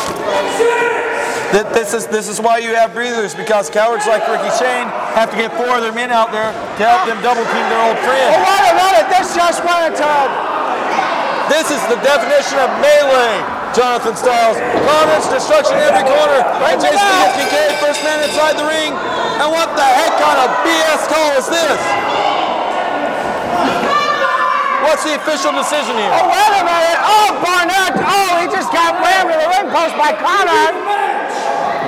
This is why you have breathers, because cowards like Ricky Shane have to get 4 of their men out there to help them double team their old friend. Oh, wait a minute, this just went to... This is the definition of melee, Jonathan Styles. Carnage, destruction in every corner. And Jason the Gift Kincaid, first man inside the ring. And what the heck kind of BS call is this? What's the official decision here? Oh, wait a minute. Oh, Barnett. Oh, he just got rammed to the ring post by Conard.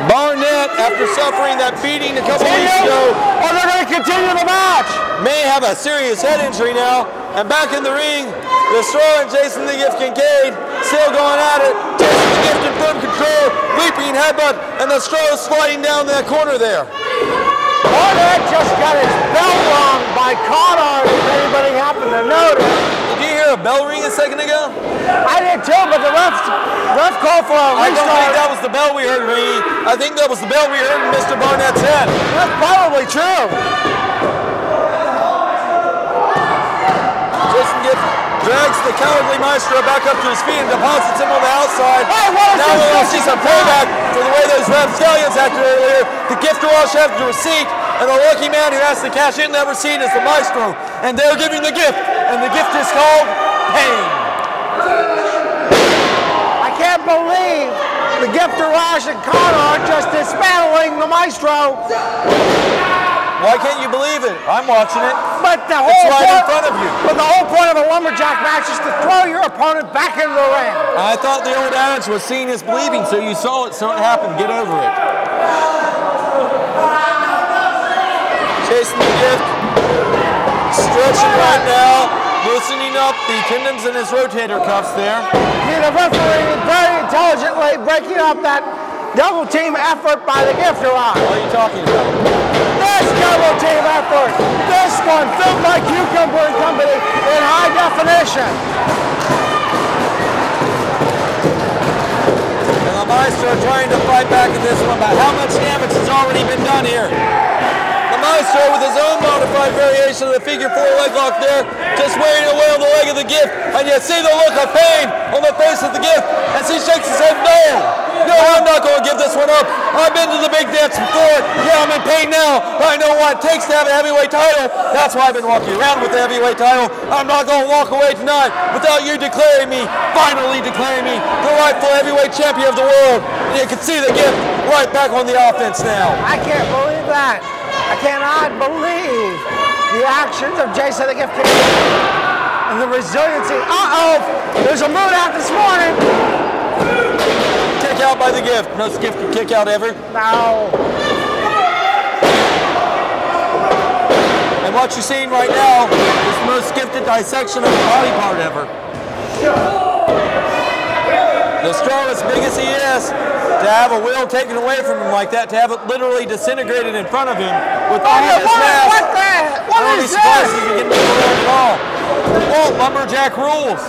Barnett, after suffering that beating a couple weeks ago, they're going to continue the match. May have a serious head injury now. And back in the ring, the Straw and Jason the Gift Kincaid still going at it. Jason the Gift in firm control, leaping headbutt, and the Straw sliding down that corner there. Barnett just got his bell rung by Conard, if anybody happened to notice. Did you hear a bell ring a second ago? I did too, but the ref called for a restart. I don't think that was the bell we heard, I think that was the bell we heard in Mr. Barnett's head. That's probably true. Jason Gift drags the cowardly Maestro back up to his feet and deposits him on the outside. Hey, now we'll see some payback for the way those rapscallions acted earlier. The Gift Rush has the receipt, and the lucky man who has to cash in that receipt is the Maestro. And they're giving the gift, and the gift is called pain. I can't believe the Gift Rush and Conard just dismantling the Maestro. Why can't you believe it? I'm watching it. But the whole it's right in front of you. But the whole point of a lumberjack match is to throw your opponent back into the ring. I thought the old adage was seeing is believing, so you saw it, so it happened. Get over it. Jason the Gift stretching right now, loosening up the tendons in his rotator cuffs there. See, the referee very intelligently breaking up that double team effort by the Gift Rush. What are you talking about? This double team effort, this one filmed by Cucumber and Company in high definition. And the Maestro trying to fight back in this one, but how much damage has already been done here? The Maestro with his own modified variation of the figure 4 leg lock there, just waiting away on the leg of the Gift, and you see the look of pain on the face of the Gift as he shakes his head no. No, I'm not going to give this one up. I've been to the big dance before. Yeah, I'm in pain now. I know what it takes to have a heavyweight title. That's why I've been walking around with the heavyweight title. I'm not going to walk away tonight without you declaring me, finally declaring me, the rightful heavyweight champion of the world. And you can see the Gift right back on the offense now. I can't believe that. I cannot believe the actions of Jason the Gift Kincaid. and the resiliency. There's a moon out this morning. Kick out by the gift. Most gifted kick out ever. No. And what you're seeing right now is the most gifted dissection of the body part ever. The straw, as big as he is, to have a will taken away from him like that, to have it literally disintegrated in front of him with all of his mass. What is this? He can get at all. Well, lumberjack rules.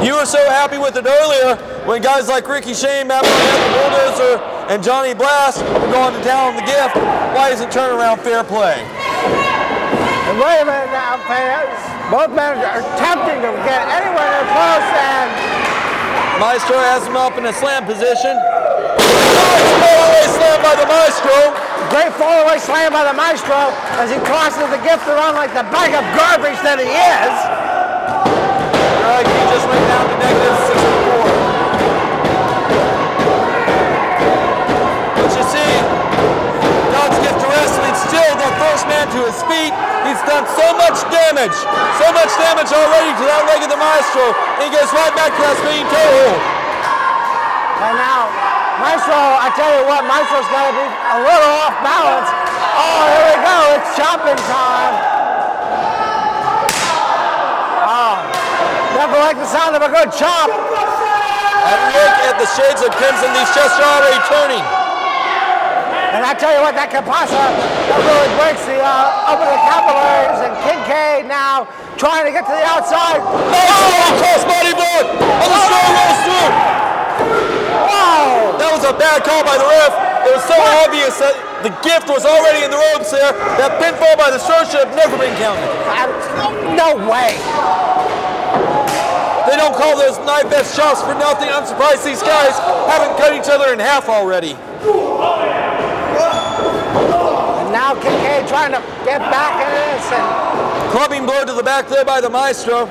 You were so happy with it earlier when guys like Ricky Shane, Matt Bryan, the Bulldozer, and Johnny Blast were going to town on the gift. Why isn't turnaround fair play? And wait a minute now, fans. Both men are attempting to get anywhere close, and Maestro has him up in a slam position. Fall-away slam by the Maestro. Great fall-away slam by the Maestro as he tosses the gift around like the bag of garbage that he is. He just went down to -64. But you see, God's gift to wrestling, still the first man to his feet. He's done so much damage already to that leg of the Maestro, and he goes right back to that spinning toe hold. And now, Maestro, I tell you what, Maestro's got to be a little off balance. Oh, here we go, it's chopping time. Oh, never like the sound of a good chop. And look at the shades of crimson, these chests are already turning. And I tell you what, that Capasa, that really breaks the open the capillaries, and Kincaid now trying to get to the outside. Cross body blow, and the straw rolls through. Wow! That was a bad call by the ref. It was so obvious that the gift was already in the ropes there. That pinfall by the straw should have never been counted. No way. They don't call those knife edge chops for nothing. I'm surprised these guys haven't cut each other in half already. And now Kincaid trying to get back in this. And clubbing blow to the back there by the Maestro.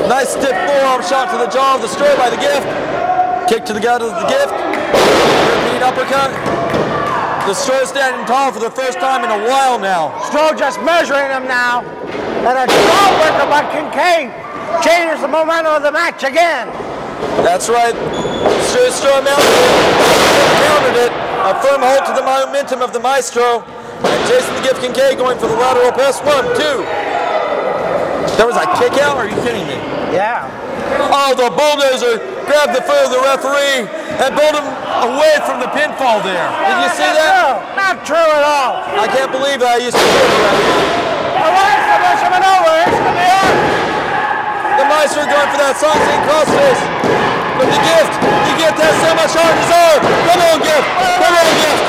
Nice stiff forearm shot to the jaw of the straw by the gift. Kick to the gut of the gift. European uppercut. The straw standing tall for the first time in a while now. Straw just measuring him now. And a jawbreaker by Kincaid changes the momentum of the match again. That's right. Straw countered it. A firm hold to the momentum of the Maestro. And Jason the Gift Kincaid going for the lateral press. 1, 2. That was a kick out? Are you kidding me? Yeah. Oh, the Bulldozer grabbed the foot of the referee and pulled him away from the pinfall there. Did you see that? No, not true at all. I can't believe I used to do that. The Maestro going for that side crossface. But the gift has so much heart in his arm. Come on, gift. Come on, gift.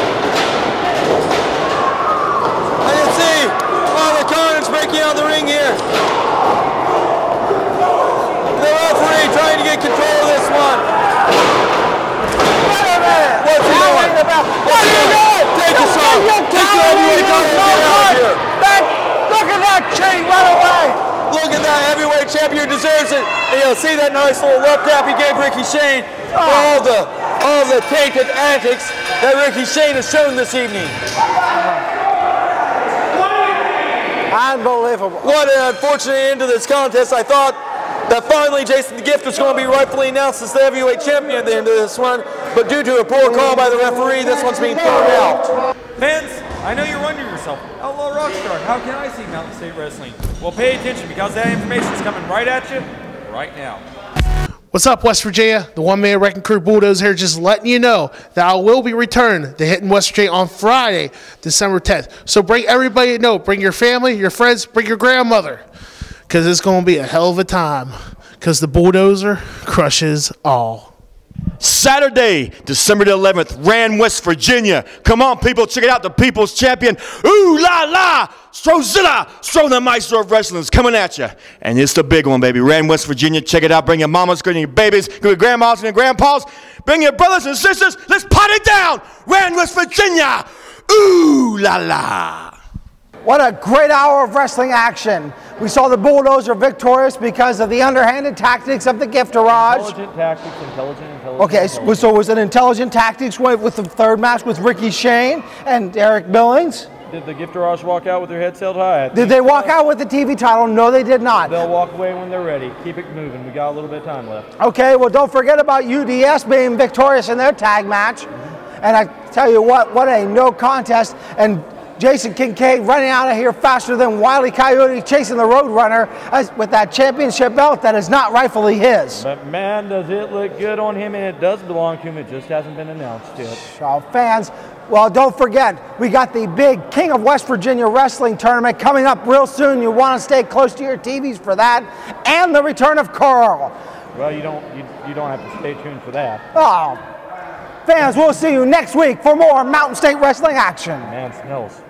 I can see all the carnage breaking out of the ring here. The referee trying to get control of this one. Wait a minute. What's he doing? What are you doing? Take the shot. Take the heavyweight title and get out of here. Look at that chain right away. Look at that, heavyweight champion deserves it. And you'll see that nice little left tap he gave Ricky Shane for all the tainted antics that Ricky Shane has shown this evening. Unbelievable. What an unfortunate end to this contest. I thought that finally Jason the Gift was going to be rightfully announced as the heavyweight champion at the end of this one, but due to a poor call by the referee, this one's being thrown out. Fans, I know you're wondering yourself, Outlaw Rockstar, how can I see Mountain State Wrestling? Well, pay attention because that information is coming right at you right now. What's up, West Virginia? The one-man wrecking crew Bulldozer here, just letting you know that I will be returning to Hitting West Virginia on Friday, December 10th. So bring everybody to know. Bring your family, your friends, bring your grandmother, because it's going to be a hell of a time, because the Bulldozer crushes all. Saturday, December the 11th, Rand, West Virginia. Come on, people, check it out. The People's Champion, ooh la la, Strozilla, Stro the Maestro of Wrestling is coming at you. And it's the big one, baby. Rand, West Virginia, check it out. Bring your mamas, bring your babies, bring your grandmas and your grandpas. Bring your brothers and sisters. Let's pot it down. Rand, West Virginia, ooh la la. What a great hour of wrestling action. We saw the Bulldozer victorious because of the underhanded tactics of the Gifterage. Intelligent tactics, intelligent. Okay, so it was an intelligent tactics with the third match with Ricky Shane and Derik Billings. Did the gift garage walk out with their heads held high? Did they walk out with the TV title? No, they did not. They'll walk away when they're ready. Keep it moving. We got a little bit of time left. Okay, well, don't forget about UDS being victorious in their tag match. And I tell you what a no contest. And Jason Kincaid running out of here faster than Wile E. Coyote chasing the Roadrunner with that championship belt that is not rightfully his. But man, does it look good on him, and it does belong to him. It just hasn't been announced yet. So fans, well, don't forget, we got the big King of West Virginia Wrestling Tournament coming up real soon. You want to stay close to your TVs for that, and the return of Carl. Well, you don't have to stay tuned for that. Oh, fans, we'll see you next week for more Mountain State Wrestling action. Man, smells.